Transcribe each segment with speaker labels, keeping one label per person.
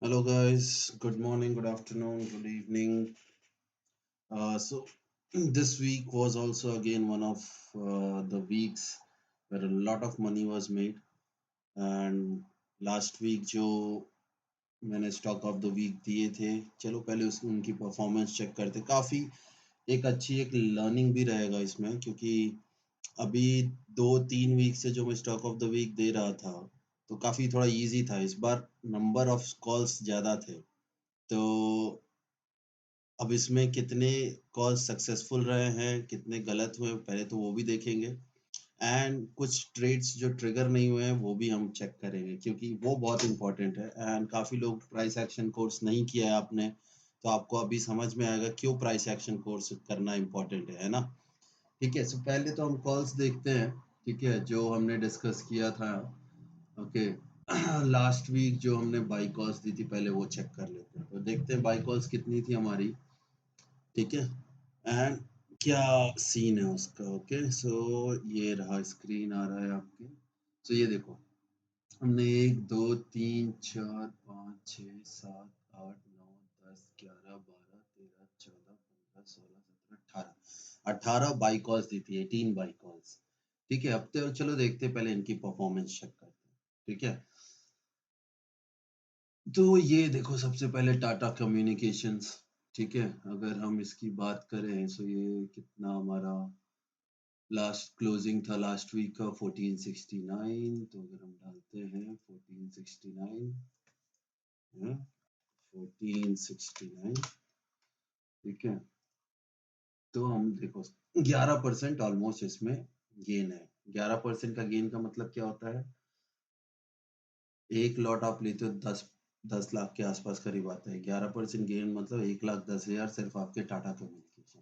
Speaker 1: Hello, guys. Good morning, good afternoon, good evening. So, this week was also again one of the weeks where a lot of money was made. And last week जो मैंने stock of the week दिए थे, चलो पहले उनकी performance check करते। काफ़ी एक अच्छी एक लर्निंग भी रहेगा इसमें, क्योंकि अभी 2-3 वीक से जो मैं स्टॉक ऑफ द वीक दे रहा था, तो काफ़ी थोड़ा इजी था। इस बार नंबर ऑफ कॉल्स ज़्यादा थे, तो अब इसमें कितने कॉल सक्सेसफुल रहे हैं, कितने गलत हुए, पहले तो वो भी देखेंगे। एंड कुछ ट्रेड्स जो ट्रिगर नहीं हुए हैं, वो भी हम चेक करेंगे, क्योंकि वो बहुत इंपॉर्टेंट है। एंड काफ़ी लोग प्राइस एक्शन कोर्स नहीं किया है आपने, तो आपको अभी समझ में आएगा क्यों प्राइस एक्शन कोर्स करना इंपॉर्टेंट है ना? ठीक है, सो पहले तो हम कॉल्स देखते हैं, ठीक है, जो हमने डिस्कस किया था। ओके। लास्ट वीक जो हमने बाई कॉल्स दी थी, पहले वो चेक कर लेते हैं। तो देखते हैं बाई कॉल्स कितनी थी हमारी। ठीक है, एंड क्या सीन है उसका। ओके, सो ये रहा, स्क्रीन आ रहा है आपके। सो ये देखो, हमने 1 2 3 4 5 6 7 8 9 10 11 12 13 14 15 16 17 18 बाई कॉल्स दी थी, 18 बाई कॉल्स। ठीक है, अब तो चलो देखते हैं, पहले इनकी परफॉर्मेंस चेक करते हैं। ठीक है, तो ये देखो, सबसे पहले टाटा कम्युनिकेशंस। ठीक है, अगर हम इसकी बात करें, सो ये कितना हमारा लास्ट क्लोजिंग था लास्ट वीक का 1469। तो अगर हम डालते हैं 1469, 1469, ठीक है, तो हम देखो 11% ऑलमोस्ट इसमें गेन है। 11% का गेन का मतलब क्या होता है? एक लॉट आप लेते हो 10 लाख के आसपास करीब आता है। 11% गेन मतलब 1,10,000 सिर्फ आपके टाटा कम्युनिकेशन।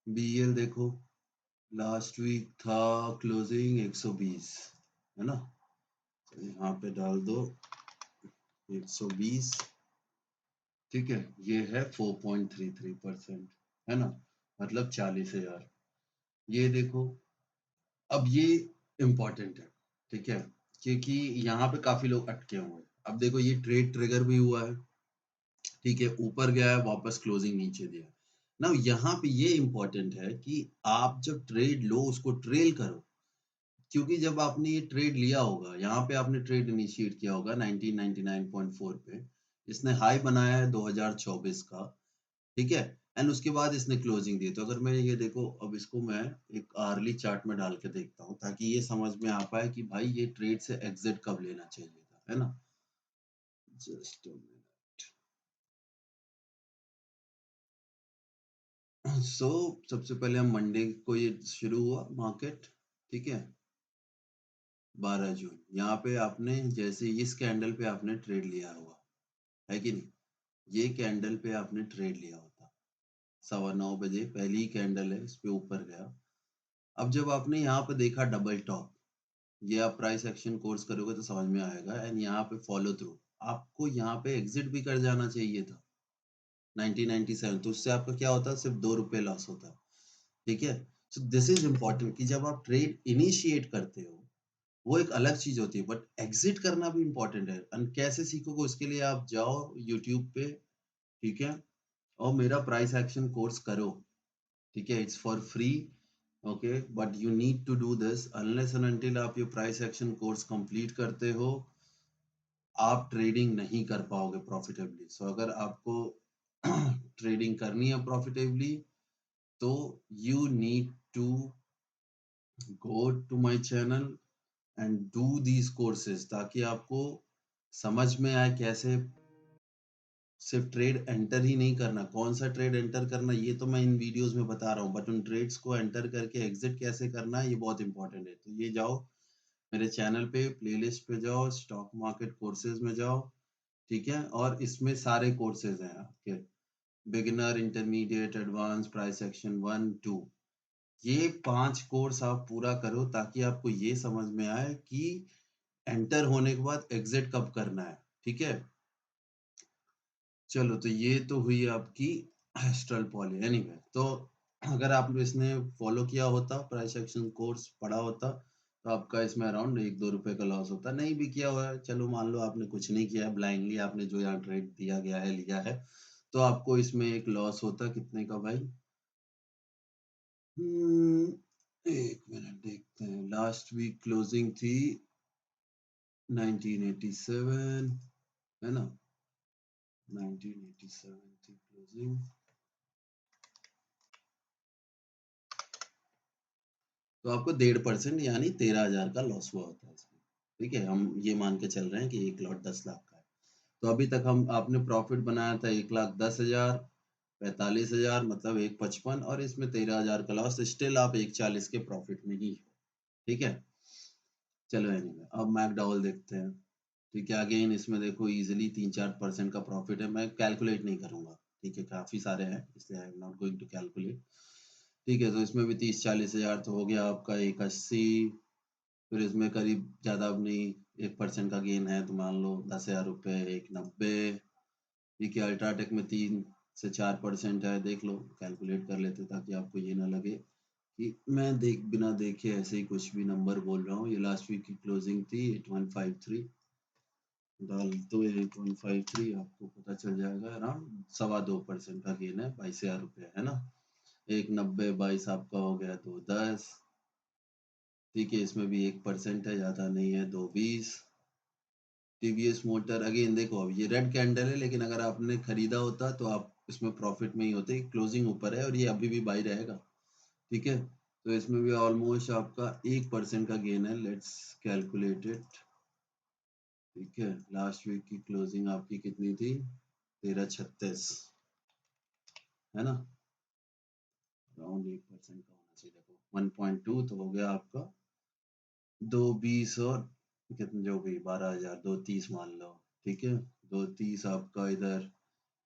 Speaker 1: बीएल देखो, लास्ट वीक था क्लोजिंग 120, है ना? तो यहाँ पे डाल दो 120। ठीक है, ये है 4.33%, है ना? मतलब 40,000। ये देखो, अब ये इम्पोर्टेंट है, ठीक है, क्योंकि यहाँ पे काफी लोग अटके हुए हैं। अब देखो, ये ट्रेड ट्रिगर भी हुआ है, ठीक है, ऊपर गया है, वापस क्लोजिंग नीचे दिया। ना यहाँ पे ये इम्पोर्टेंट है कि आप जब ट्रेड लो, उसको ट्रेल करो। क्योंकि जब आपने ये ट्रेड लिया होगा, यहाँ पे आपने ट्रेड इनिशिएट किया होगा 1999.4 पे, इसने हाई बनाया है 2024 का, ठीक है, एंड उसके बाद इसने क्लोजिंग दी। तो अगर मैं ये देखो, अब इसको मैं एक आर्ली चार्ट में डाल के देखता हूँ, ताकि ये समझ में आ पाए कि भाई ये ट्रेड से एग्जिट कब लेना चाहिए था, है ना? जस्ट सो सबसे पहले हम मंडे को, ये शुरू हुआ मार्केट, ठीक है, 12 जून। यहाँ पे आपने जैसे इस कैंडल पे आपने ट्रेड लिया हुआ है कि नहीं? ये कैंडल पे आपने ट्रेड लिया होता 9:15 बजे, पहली ही कैंडल है, इस पे ऊपर गया। अब जब आपने यहाँ पे देखा डबल टॉप, ये आप प्राइस एक्शन कोर्स करोगे तो समझ में आएगा, एंड यहाँ पे फॉलो थ्रू, आपको यहाँ पे एग्जिट भी कर जाना चाहिए था 1997। तो उससे आपका क्या होता? सिर्फ 2 रुपए लॉस होता। ठीक है, सो दिस इज इम्पोर्टेंट कि जब आप ट्रेड इनिशिएट करते हो, वो एक अलग चीज होती है, बट एग्जिट करना भी इम्पोर्टेंट है। एंड कैसे सीखोगे? उसके लिए आप जाओ यूट्यूब पे, ठीक है, और मेरा प्राइस एक्शन कोर्स करो। ठीक है, it's for free. Okay, but you need to do this unless and until आप ये प्राइस एक्शन कोर्स कंप्लीट करते हो, आप ट्रेडिंग नहीं कर पाओगे प्रॉफिटेबली। सो अगर आपको ट्रेडिंग करनी है प्रॉफिटेबली, तो you need to go to my channel and do these courses, ताकि आपको समझ में आए कैसे सिर्फ ट्रेड एंटर ही नहीं करना। कौन सा ट्रेड एंटर करना, ये तो मैं इन वीडियोस में बता रहा हूँ, बट उन ट्रेड्स को एंटर करके एग्जिट कैसे करना है, ये बहुत इंपॉर्टेंट है। तो ये जाओ मेरे चैनल पे, प्लेलिस्ट पे जाओ, स्टॉक मार्केट कोर्सेज में जाओ, ठीक है, और इसमें सारे कोर्सेज हैं आपके, beginner, intermediate, advance, price action 1 2। ये 5 कोर्स आप पूरा करो, ताकि आपको ये समझ में आए कि एंटर होने के बाद एग्जिट कब करना है। ठीक है, चलो, तो ये तो हुई आपकी एस्ट्रल पॉली। एनीवे, तो अगर आप इसने फॉलो किया होता, प्राइस एक्शन कोर्स पढ़ा होता, तो आपका इसमें अराउंड 1-2 रुपए का लॉस होता है। नहीं भी किया हुआ है, चलो मान लो आपने कुछ नहीं किया है, ब्लाइंडली आपने जो यहाँ ट्रेड दिया गया है, लिया है, तो आपको इसमें एक लॉस होता है कितने का भाई? 1 मिनट देखते हैं। लास्ट वीक क्लोजिंग थी 1987, है ना? 1987 थी क्लोजिंग। तो आपको 1.5% यानी 13,000 का लॉस हुआ होता है इसमें। ठीक है, हम ये मान के चल रहे हैं कि 1 लॉट 10 लाख का है। तो अभी तक हम आपने प्रॉफिट बनाया था 1,10,000, 45,000 मतलब 1,55 और इसमें 13,000 का लॉस, स्टिल आप 1,40 के प्रॉफिट में ही हो। ठीक है, चलो एनीवे अब मैकडॉवल देखते हैं। ठीक है, अगेन इसमें देखो इजीली 3-4% का प्रॉफिट है। मैं कैलकुलेट नहीं करूंगा, ठीक है, काफी सारे हैं इसलिए I am not going to calculate. ठीक है, तो इसमें भी 30-40 हजार तो हो गया आपका 1,80। फिर इसमें करीब ज्यादा अब नहीं, 1% का गेन है तो मान लो 10,000 रुपये, 1,90। ठीक है, अल्ट्राटेक में 3 से 4% है, देख लो कैलकुलेट कर लेते ताकि आपको ये ना लगे कि मैं बिना देखे ऐसे ही कुछ भी नंबर बोल रहा हूँ। ये लास्ट वीक की क्लोजिंग थी 8153, डाल दो 8153, आपको पता चल जाएगा अराउंड 2.25% का गेन है, 22,000 रुपये, है ना? 1,90 22 आपका हो गया 2,10। ठीक है, इसमें भी 1% है, ज्यादा नहीं है, 2,20। टीवीएस मोटर अगेन देखो, अब ये रेड कैंडल है, लेकिन अगर आपने खरीदा होता तो आप इसमें प्रॉफिट में ही होते। क्लोजिंग ऊपर है और ये अभी भी बाई रहेगा। ठीक है, तो इसमें भी ऑलमोस्ट आपका 1% का गेन है। Let's calculate it. ठीक है, लास्ट वीक की क्लोजिंग आपकी कितनी थी? 1336, है ना? अराउंड 1% का होना चाहिए। देखो 1.2 तो हो गया आपका 2,20 और कितने जो भी 12,000, 2,30 मान लो। ठीक है, 2,30 आपका इधर,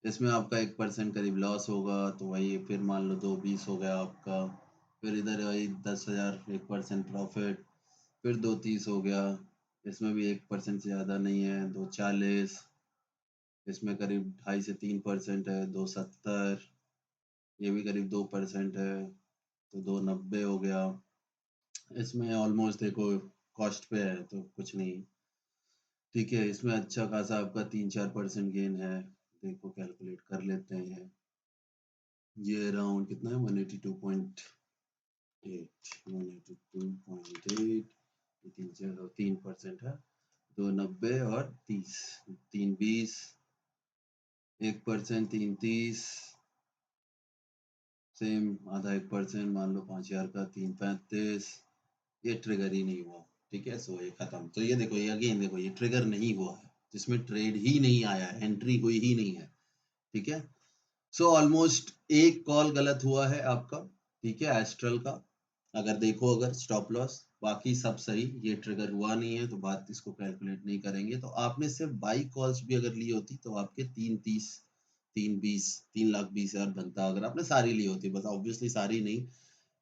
Speaker 1: इसमें आपका 1% करीब लॉस होगा तो वही फिर मान लो 2,20 हो गया आपका। फिर इधर वही 10,000 1% प्रॉफिट, फिर 2,30 हो गया। इसमें भी 1% से ज़्यादा नहीं है, 2,40। इसमें करीब 2.5 से 3% है, 2,70। ये भी करीब 2% है तो 2,90 हो गया। इसमें ऑलमोस्ट देखो कॉस्ट पे है तो कुछ नहीं। ठीक है, इसमें अच्छा खासा आपका 3-4% गेन है। देखो कैलकुलेट कर लेते हैं। ये अराउंड कितना है? 182.8, 182.8, 3% है। 2,90 और 30, 3,20, 1%, 3,30, सेम आधा 1% मान लो 5,000 का, 3,35। ये ट्रिगर ही नहीं हुआ। ठीक है, सो ये खत्म। तो ये देखो, ये अगेन देखो, ये ट्रिगर नहीं हुआ है, जिसमें ट्रेड ही नहीं आया है, एंट्री हुई ही नहीं है। ठीक है, सो ऑलमोस्ट एक कॉल गलत हुआ है आपका। ठीक है, एस्ट्रल का अगर देखो, अगर स्टॉप लॉस, बाकी सब सही। ये ट्रिगर हुआ नहीं है तो बात इसको कैलकुलेट नहीं करेंगे। तो आपने सिर्फ बाई कॉल्स भी अगर ली होती तो आपके 3,30, 3,20, 3,20,000 बनता अगर आपने सारी ली होती। बस ऑब्वियसली सारी नहीं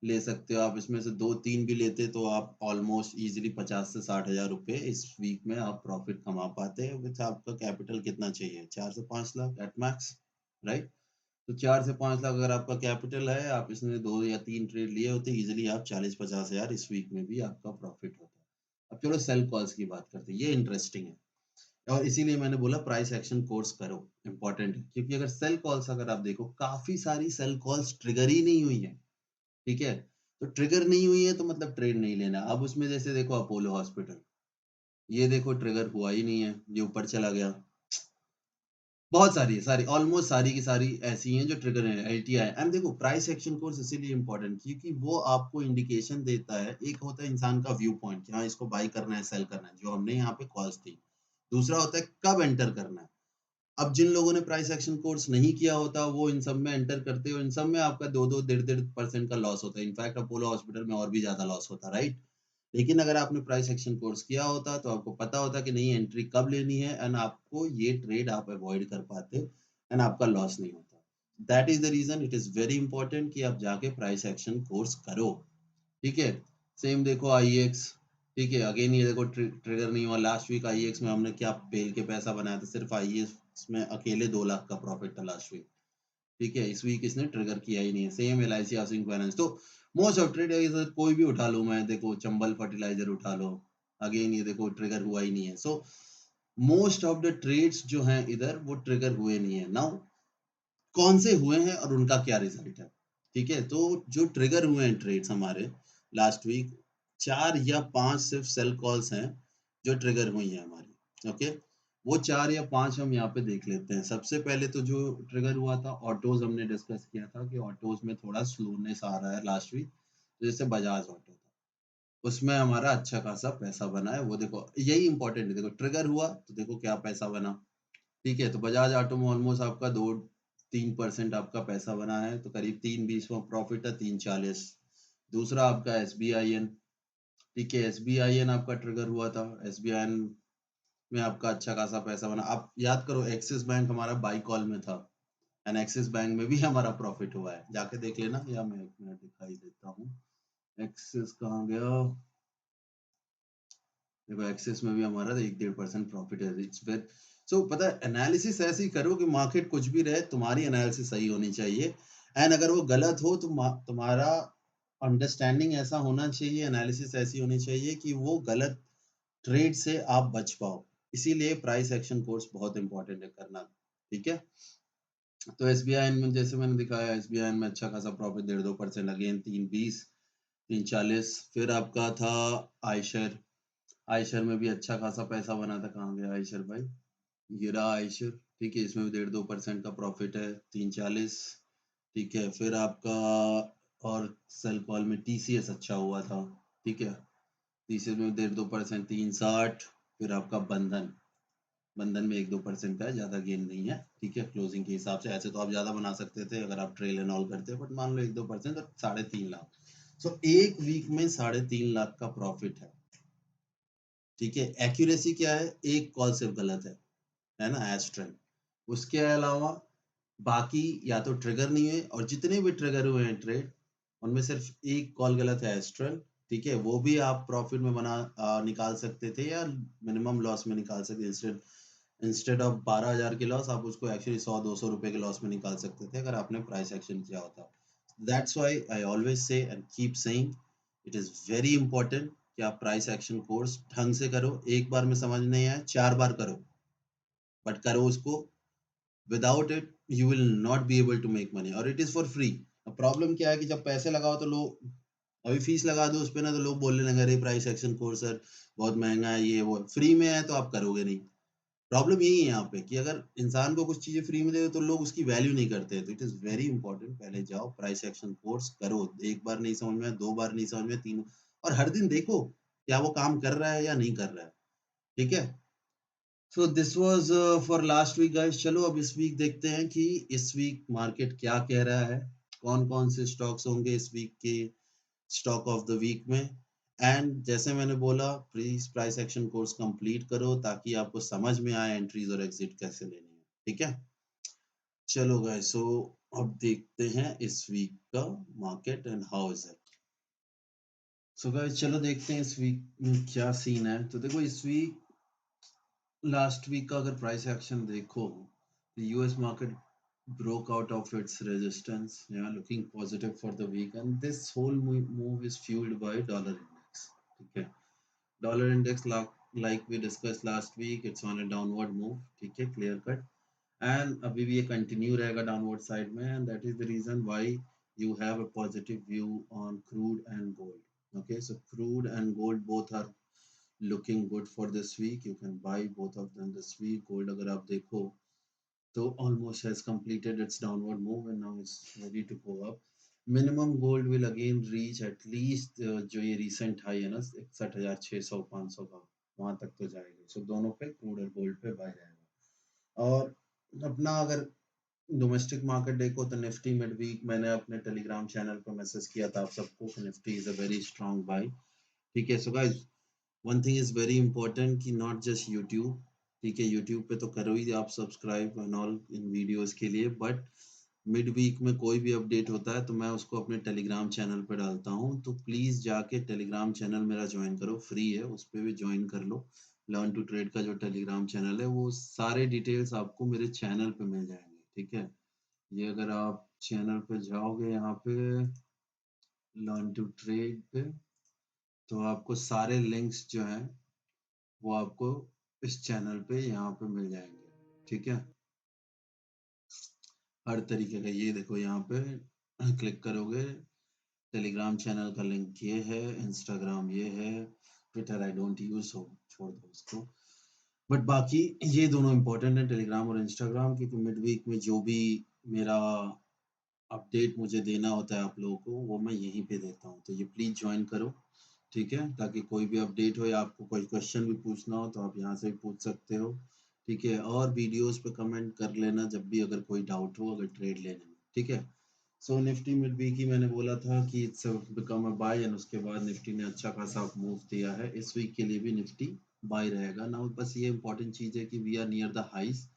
Speaker 1: ले सकते हो आप, इसमें से 2-3 भी लेते तो आप ऑलमोस्ट इजीली 50 से 60 हजार रुपए इस वीक में आप प्रॉफिट कमा पाते। विथ आपका कैपिटल कितना चाहिए? 4 से 5 लाख एट मैक्स, राइट? तो 4 से 5 लाख अगर आपका कैपिटल है, आप इसमें 2 या 3 ट्रेड लिए होते, इजीली आप 40-50 हजार इस वीक में भी आपका प्रॉफिट होता। अब चलो सेल कॉल्स की बात करते हैं, ये इंटरेस्टिंग है और इसीलिए मैंने बोला प्राइस एक्शन कोर्स करो, इंपॉर्टेंट है। क्योंकि अगर सेल कॉल्स अगर आप देखो, काफी सारी सेल कॉल्स ट्रिगर ही नहीं हुई है। ठीक है, तो ट्रिगर नहीं हुई है तो मतलब ट्रेड नहीं लेना। अब उसमें जैसे देखो अपोलो हॉस्पिटल, ये देखो ट्रिगर हुआ ही नहीं है, ये ऊपर चला गया। बहुत सारी है, सारी ऑलमोस्ट सारी की सारी ऐसी हैं जो ट्रिगर है। एलटीआई एंड देखो प्राइस एक्शन कोर्स इसीलिए इंपॉर्टेंट क्योंकि वो आपको इंडिकेशन देता है। एक होता है इंसान का व्यू पॉइंट कि हाँ इसको बाई करना है, सेल करना है, जो हमने यहाँ पे कॉल्स थी। दूसरा होता है कब एंटर करना है। अब जिन लोगों ने प्राइस एक्शन कोर्स नहीं किया होता वो इन सब में एंटर करते हो, इन सब में आपका 2-2 1.5% का लॉस होता है। इनफैक्ट अपोलो हॉस्पिटल में और भी ज्यादा लॉस होता है, राइट? लेकिन अगर आपने प्राइस एक्शन कोर्स किया होता तो आपको पता होता कि नहीं एंट्री कब लेनी है एंड आपको ये ट्रेड आप अवॉइड कर पाते एंड आपका लॉस नहीं होता। That is the reason it is very important कि आप जाके प्राइस एक्शन कोर्स करो। ठीक है, सेम देखो आईएक्स। ठीक है, अगेन ये देखो ट्रिगर नहीं हुआ। लास्ट वीक आईएक्स में हमने क्या पेल के पैसा बनाया था, सिर्फ आईएक्स में अकेले 2 लाख का प्रॉफिट था लास्ट वीक। ठीक है, इस वीक इसने ट्रिगर किया ही नहीं है। Same LIC housing finance. तो मोस्ट ऑफ ट्रेड इधर कोई भी उठा लो, मैं देखो चंबल फर्टिलाइजर उठा लो, अगेन ये देखो ट्रिगर हुआ ही नहीं है। So most of the trades जो हैं इधर वो ट्रिगर हुए नहीं है। नाउ कौन से हुए हैं और उनका क्या रिजल्ट है, ठीक है। तो जो ट्रिगर हुए हैं ट्रेड्स हमारे लास्ट वीक, 4 या 5 सिर्फ सेल कॉल्स हैं जो ट्रिगर हुई हैं हमारी, ओके। वो 4 या 5 हम यहाँ पे देख लेते हैं। सबसे पहले तो जो ट्रिगर हुआ था ऑटोज, हमने डिस्कस किया था कि ऑटोज में थोड़ा स्लोनेस आ रहा है लास्ट वीक, तो जैसे बजाज ऑटो था, उसमें हमारा अच्छा खासा पैसा बना है। वो देखो यही इंपॉर्टेंट है, देखो ट्रिगर हुआ तो देखो क्या पैसा बना, ठीक है। तो बजाज ऑटो में ऑलमोस्ट आपका 2-3% आपका पैसा बना है, तो करीब 3.20 में प्रॉफिट है, 3.40। दूसरा आपका एसबीआईएन, ठीक है, एसबीआईएन आपका ट्रिगर हुआ था, एसबीआईएन में आपका अच्छा खासा पैसा बना। आप याद करो एक्सिस बैंक हमारा बाई कॉल में था, एंड एक्सिस बैंक में भी हमारा प्रॉफिट हुआ है, जाके देख लेना, या मैं एक मिनट दिखाई देता हूँ। एक्सिस कहाँ गया, देखो एक्सिस में भी हमारा 1-1.5% प्रॉफिट है। इट्स वेरी, सो पता है एनालिसिस ऐसे ही करो कि मार्केट कुछ भी रहे, तुम्हारी एनालिसिस सही होनी चाहिए। एंड अगर वो गलत हो तो तुम्हारा अंडरस्टैंडिंग ऐसा होना चाहिए, एनालिसिस ऐसी होनी चाहिए कि वो गलत ट्रेड से आप बच पाओ। इसीलिए प्राइस एक्शन कोर्स बहुत इंपॉर्टेंट है करना, ठीक है। तो एसबीआई में जैसे मैंने दिखाया, एसबीआई में अच्छा खासा प्रॉफिट 1.5-2%, अगेन 3.20, 3.40। फिर आपका था आयशर, आयशर में भी अच्छा खासा पैसा बना था। कहाँ गया आयशर भाई, ये रहा आयशर, ठीक है। इसमें भी 1.5-2% का प्रॉफिट है, 3.40, ठीक है। फिर आपका और सेल कॉल में टीसीएस अच्छा हुआ था, ठीक है। टीसीएस में 1.5-2%, 3.60। फिर आपका बंधन, बंधन में 1-2% का है, ज्यादा गेन नहीं है, ठीक है। क्लोजिंग के हिसाब से ऐसे तो आप ज्यादा बना सकते थे अगर आप ट्रेल एंड ऑल करते, बट मान लो 1-2% और 3.5 लाख। सो एक वीक में 3.5 लाख का प्रॉफिट है, ठीक है। एक्यूरेसी क्या है, एक कॉल सिर्फ गलत है ना, एस्ट्रल। उसके अलावा बाकी या तो ट्रिगर नहीं हुए, और जितने भी ट्रिगर हुए हैं ट्रेड, उनमें सिर्फ एक कॉल गलत है, एस्ट्रल, ठीक है। वो भी आप प्रॉफिट में निकाल सकते थे या मिनिमम लॉस में निकाल सकते, इंस्टेड इंस्टेड ऑफ 12,000 की लॉस आप उसको एक्चुअली 100-200 रुपए के लॉस में निकाल सकते थे अगर आपने प्राइस एक्शन किया होता। That's why I always say and keep saying, it is very important कि आप प्राइस एक्शन कोर्स ढंग से करो। एक बार में समझ नहीं आया, 4 बार करो, बट करो उसको। Without it you will not be able to make money, और इट इज फॉर फ्री। अब प्रॉब्लम क्या है कि जब पैसे लगाओ तो लोग, अभी फीस लगा दो उस पे ना, तो लोग बोलने लगे अरे प्राइस एक्शन कोर्स सर बहुत महंगा है, ये वो। फ्री में है तो आप करोगे नहीं। प्रॉब्लम यही है यहाँ पे कि अगर इंसान को कुछ चीजें फ्री में दे दो तो लोग उसकी वैल्यू नहीं करते। तो इट इज वेरी इंपॉर्टेंट, पहले जाओ प्राइस एक्शन कोर्स करो। एक बार नहीं समझ में, 2 बार नहीं समझ में, 3, और हर दिन देखो क्या वो काम कर रहा है या नहीं कर रहा है, ठीक है। So this was for last week guys. चलो अब इस वीक देखते हैं कि इस वीक मार्केट क्या कह रहा है, कौन कौन से स्टॉक्स होंगे इस वीक के स्टॉक ऑफ द वीक में। एंड जैसे मैंने बोला, please price action course complete करो ताकि आपको समझ में आए एंट्रीज और एग्जिट कैसे लेनी है, ठीक है। चलो गाइस, सो अब देखते हैं इस वीक का market and how is it. So guys चलो देखते हैं इस वीक में क्या सीन है। तो देखो इस वीक, लास्ट वीक का अगर प्राइस एक्शन देखो, US market broke out of its resistance, yeah, looking positive for the week, and this whole move is fueled by dollar index, ठीक है। Dollar index like we discussed last week, it's on a downward move, ठीक है, clear cut, and अभी भी ये continue रहेगा downward side में, and that is the reason why you have a positive view on crude and gold, okay। So crude and gold both are looking good for this week, you can buy both of them this week। gold अगर आप देखो तो almost has completed its downward move and now it's ready to go up। minimum gold will again reach at least जो ये recent high है ना 61,600-500 का, वहां तक तो जाएगा। सो दोनों पे क्रूड और गोल्ड पे बाय रहेगा। और अपना अगर डोमेस्टिक मार्केट देखो तो निफ्टी मिड वीक मैंने अपने टेलीग्राम चैनल पर मैसेज किया था आप सबको, Nifty is a very strong buy, ठीक है। So guys one thing is very important कि नॉट जस्ट यूट्यूब, ठीक है, यूट्यूब पे तो करो ही आप सब्सक्राइब एंड ऑल इन वीडियोस के लिए, बट मिड वीक में कोई भी अपडेट होता है तो मैं उसको अपने टेलीग्राम चैनल पे डालता हूँ। तो प्लीज जाके टेलीग्राम चैनल मेरा ज्वाइन करो, फ्री है, उस पर भी ज्वाइन कर लो। लर्न टू ट्रेड का जो टेलीग्राम चैनल है वो सारे डिटेल्स आपको मेरे चैनल पे मिल जाएंगे, ठीक है। ये अगर आप चैनल पे जाओगे यहाँ पे लर्न टू ट्रेड पे, तो आपको सारे लिंक्स जो हैं वो आपको इस चैनल पे यहाँ पे मिल जाएंगे। ठीक है, हर तरीके का। ये देखो यहाँ पे क्लिक करोगे, टेलीग्राम चैनल का लिंक ये है, इंस्टाग्राम ये है, ट्विटर आई डोंट यूज, हो छोड़ दो उसको। बट बाकी ये दोनों इंपॉर्टेंट है, टेलीग्राम और इंस्टाग्राम, क्योंकि मिड वीक में जो भी मेरा अपडेट मुझे देना होता है आप लोगों को, वो मैं यहीं पे देता हूँ। तो ये प्लीज ज्वाइन करो, ठीक है, ताकि कोई भी अपडेट हो या आपको कोई क्वेश्चन भी पूछना हो तो आप यहाँ से भी पूछ सकते हो। ठीक है, और वीडियोस पे कमेंट कर लेना जब भी अगर कोई डाउट हो अगर ट्रेड लेने में। ठीक है, सो निफ्टी मिड वीक ही मैंने बोला था कि it's become a buy, and उसके बाद निफ्टी ने अच्छा खासा मूव दिया है। इस वीक के लिए भी निफ्टी बाय रहेगा ना। बस ये इंपॉर्टेंट चीज है कि we are near the highs,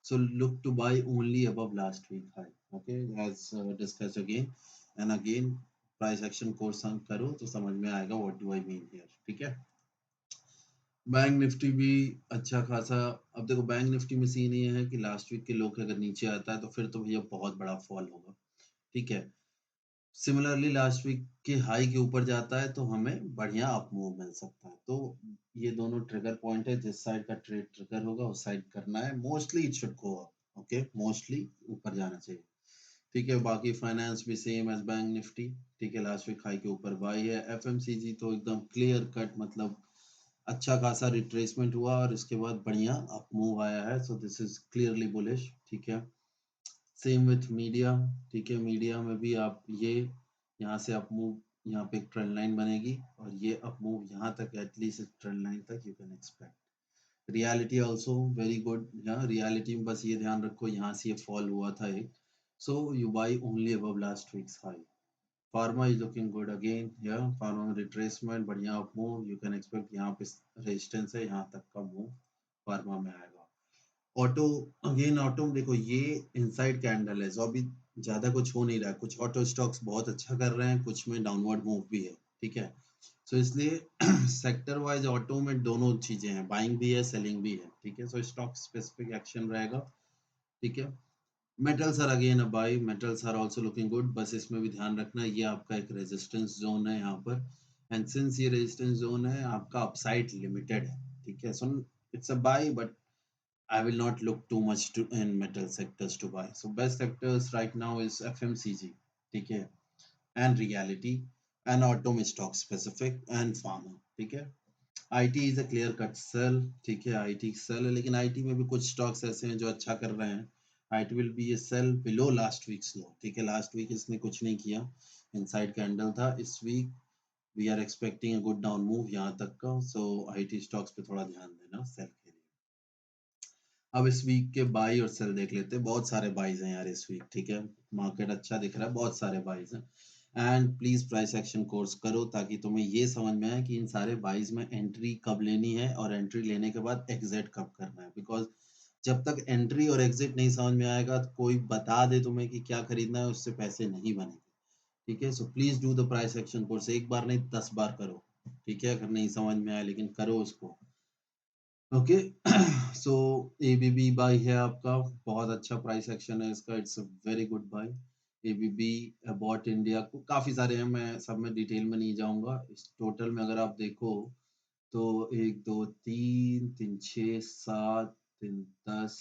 Speaker 1: so look to buy only above last week high, okay, as discussed again and again। price action course करो तो समझ में आएगा what do I mean here। ठीक है, बैंक निफ्टी भी अच्छा खासा। अब देखो बैंक निफ्टी में सीन ये है कि लास्ट वीक के लो के अगर नीचे आता है तो फिर तो भैया बहुत बड़ा फॉल होगा। ठीक है, सिमिलरली लास्ट वीक के हाई के ऊपर जाता है तो हमें बढ़िया अप मूव मिल सकता है। तो ये दोनों ट्रिगर पॉइंट है, जिस साइड का ट्रेड ट्रिगर होगा उस साइड करना है। Mostly it should go up, okay, mostly ऊपर जाना चाहिए। ठीक है, बाकी फाइनेंस भी सेम एज बैंक निफ्टी। ठीक है, लास्ट वीक हाई के ऊपर बाई है। एफएमसीजी तो एकदम क्लियर कट, मतलब अच्छा खासा रिट्रेसमेंट हुआ और उसके बाद बढ़िया अप मूव आया है, so this is clearly bullish. ठीक है, सेम विथ मीडिया। ठीक है, मीडिया में भी आप ये यहाँ से अप मूव, यहाँ पे एक ट्रेंड लाइन बनेगी और ये अप मूव यहाँ तक, एटलीस्ट इस ट्रेंड लाइन तक you can expect. Reality also very good. यहाँ रियलिटी में बस ये ध्यान रखो, यहाँ से ये फॉल हुआ था एक, so you by only above last weeks high. Pharma is looking good again, या फार्मा में रिट्रेसमेंट बढ़िया up move you can expect. यहाँ पे रेजिस्टेंस है, यहाँ तक का मूव फार्मा में आएगा। ऑटो, अगेन ऑटो में देखो ये इनसाइड कैंडल है, सो अभी ज्यादा कुछ हो नहीं रहा है। कुछ ऑटो स्टॉक्स बहुत अच्छा कर रहे हैं, कुछ में डाउनवर्ड मूव भी है। ठीक है, सो इसलिए सेक्टर वाइज ऑटो में दोनों चीजें हैं, बाइंग भी है सेलिंग भी है। ठीक है, सो स्टॉक स्पेसिफिक एक्शन रहेगा। ठीक है, metals are again a buy, metals are also looking good. बस इसमें भी ध्यान रखना ये आपका एक रेजिस्टेंस जोन है यहाँ पर, एंड सिंस ये रेजिस्टेंस जोन है आपका अपसाइड लिमिटेड है। ठीक है, so it's a buy, but I will not look too much to in metal sectors to buy. So best sectors right now is FMCG, ठीक है, and reality, and auto में stock specific and pharma। ठीक है, IT is a clear cut sell। ठीक है, IT sell है, लेकिन IT में भी कुछ stocks ऐसे हैं जो अच्छा कर रहे हैं। IT will be a sell below last week's low। ठीक है, लास्ट वीक इसने कुछ नहीं किया, इनसाइड कैंडल था। इस week we are expecting a good down move यहाँ तक का, सो IT स्टॉक्स पे थोड़ा ध्यान देना सेल के लिए। अब इस वीक के बाई और सेल देख लेते हैं। बहुत सारे बाइज हैं यार इस वीक। ठीक है, मार्केट अच्छा दिख रहा है, बहुत सारे बाइज हैं। And please price action course करो ताकि तुम्हें ये समझ में आए कि इन सारे बाइज में एंट्री कब लेनी है और एंट्री लेने के बाद एग्जिट कब करना है। बिकॉज जब तक एंट्री और एग्जिट नहीं समझ में आएगा तो कोई बता दे तुम्हें कि क्या खरीदना है, उससे पैसे नहीं बनेंगे। ठीक है, so please do the price action course, एक बार नहीं 10 बार करो। ठीक है, अगर नहीं समझ में आया लेकिन करो उसको। ओके, सो एबीबी बाय है आपका, बहुत अच्छा प्राइस एक्शन है इसका, it's a very good buy. ABB Abbott India को काफी सारे हैं, मैं सब में डिटेल में नहीं जाऊंगा। इस टोटल में अगर आप देखो तो 1 2 3 4 5 6 7 3 10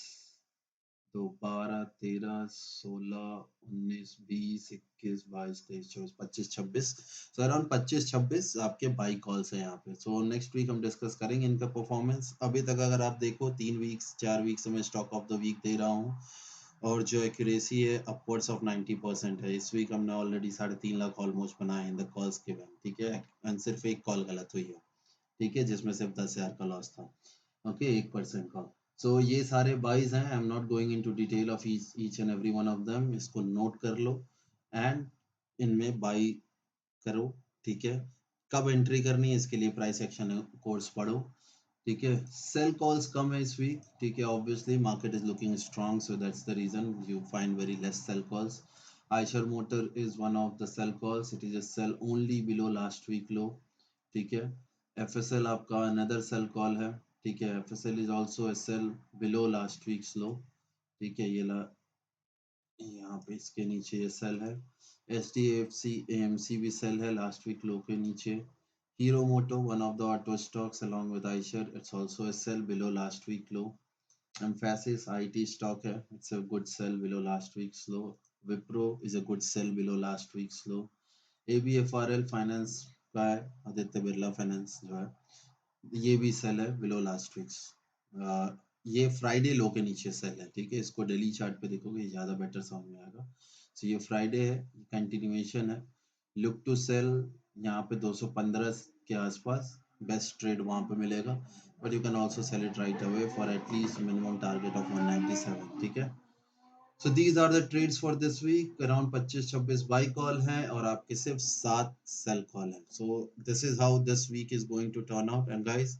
Speaker 1: तो 12 13 16 19 20 21 22 23 24 25 26 सो अराउंड 25 26 आपके बाई कॉल्स हैं यहाँ पे। सो नेक्स्ट वीक हम डिस्कस करेंगे इनका परफॉर्मेंस। अभी तक अगर आप देखो 3 वीक्स 4 वीक से मैं स्टॉक ऑफ द वीक दे रहा हूँ, और जो एक्यूरेसी है अपवर्ड्स ऑफ 90% है। इस वीक हमने ऑलरेडी 3.5 लाख ऑलमोस्ट बनाए हैं इन द कॉल्स के बैंक। ठीक है, एंड सिर्फ एक कॉल गलत हुई है। ठीक है, जिसमें सिर्फ 10,000 का लॉस था। ओके, 1% का। सो ये सारे बाइज हैं, आई am not going into detail of each and every one of them. इसको नोट कर लो एंड इनमें बाई करो। ठीक है, कब एंट्री करनी है इसके लिए प्राइस एक्शन कोर्स पढ़ो। ठीक है, सेल कॉल्स कम है इस वीक। ठीक है, obviously market is looking strong, so that's the reason you find very less sell calls. Eicher motor is one of the sell calls, it is a sell only below last week low. ठीक है, FSL आपका another cell call है। ठीक है, FSL is also a sell below last week's low. ठीक है, ये यहाँ पे इसके नीचे ये सेल है। SDFC AMC भी सेल है लास्ट वीक लो के नीचे। Hero Moto, one of the auto stocks along with Eicher, it's also a sell below last week low. Emphasis IT stock है, it's a good sell below last week's low. Wipro is a good sell below last week's low. ABFRL finance का है, Aditya Birla finance जो है ये भी cell है below last weeks. ये Friday लो के नीचे सेल है, ठीक है। इसको डेली चार्ट पे देखोगे ये ज्यादा बेटर समझ में आएगा। सो ये फ्राइडे है, कंटिन्यूएशन है। लुक टू सेल यहाँ पे 215 के आसपास बेस्ट ट्रेड वहां पे मिलेगा, but you can also sell it right away for at least minimum target of 197, ठीक है। So these are the trades for this week. Around 25-26 buy call है और आपके सिर्फ 7 सेल कॉल है। So this is how this week is going to turn out. And guys,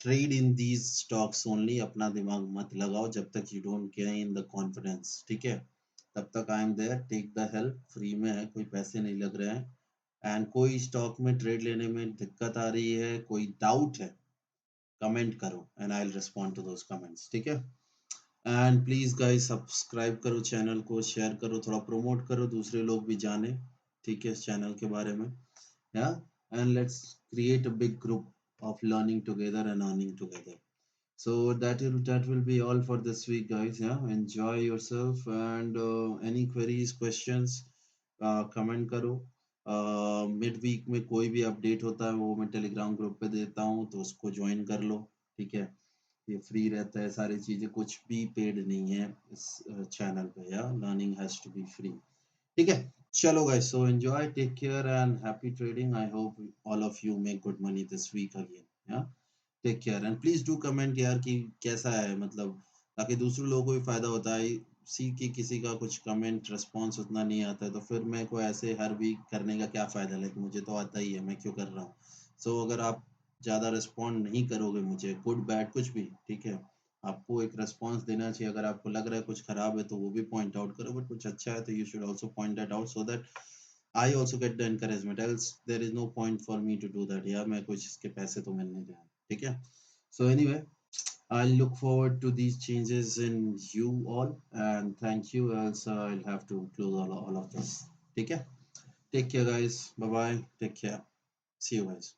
Speaker 1: trade in these stocks only. अपना दिमाग मत लगाओ जब तक you don't gain the confidence, ठीक है। तब तक I am there, take the help, free में है, कोई पैसे नहीं लग रहे हैं। एंड कोई स्टॉक में ट्रेड लेने में दिक्कत आ रही है, कोई डाउट है, कमेंट करो and I will respond to those comments, ठीक है। एंड प्लीज गाइस सब्सक्राइब करो चैनल को, शेयर करो, थोड़ा प्रमोट करो, दूसरे लोग भी जाने, ठीक है, इस चैनल के बारे में। Yeah, and let's create a big group of learning together and earning together. So that will be all for this week, guys. Yeah, enjoy yourself, and any queries, questions, comment करो। Mid week में कोई भी update होता है वो मैं Telegram group पे देता हूँ, तो उसको ज्वाइन कर लो, ठीक है। ये फ्री रहता है, सारी चीजें कुछ भी पेड नहीं है इस चैनल पे। Yeah learning has to be free, ठीक है। चलो guys, so enjoy, take care and happy trading. I hope all of you make good money this week again. Yeah take care and please do comment यार कि कैसा है, मतलब ताकि दूसरे लोगों को भी फायदा होता है। सी कि किसी का कुछ कमेंट रिस्पॉन्स उतना नहीं आता है तो फिर मेरे को ऐसे हर वीक करने का क्या फायदा, लेकिन मुझे तो आता ही है, मैं क्यों कर रहा हूँ। सो अगर आप ज़्यादा रिस्पॉन्ड नहीं करोगे मुझे, गुड बैड कुछ भी, ठीक है, आपको एक रेस्पॉन्स देना चाहिए। अगर आपको लग रहा है कुछ खराब है तो वो भी पॉइंट आउट करो, बट कुछ अच्छा है तो you should also point that out so that I also get the encouragement. Else there is no point for me to do that. यार मैं कुछ इसके पैसे तो मिलने दे, ठीक है। So anyway, I'll look forward to these changes in you all, and thank you. Else I'll have to close all of this. ठीक है? Take care, guys. Bye bye. Take care. See you guys.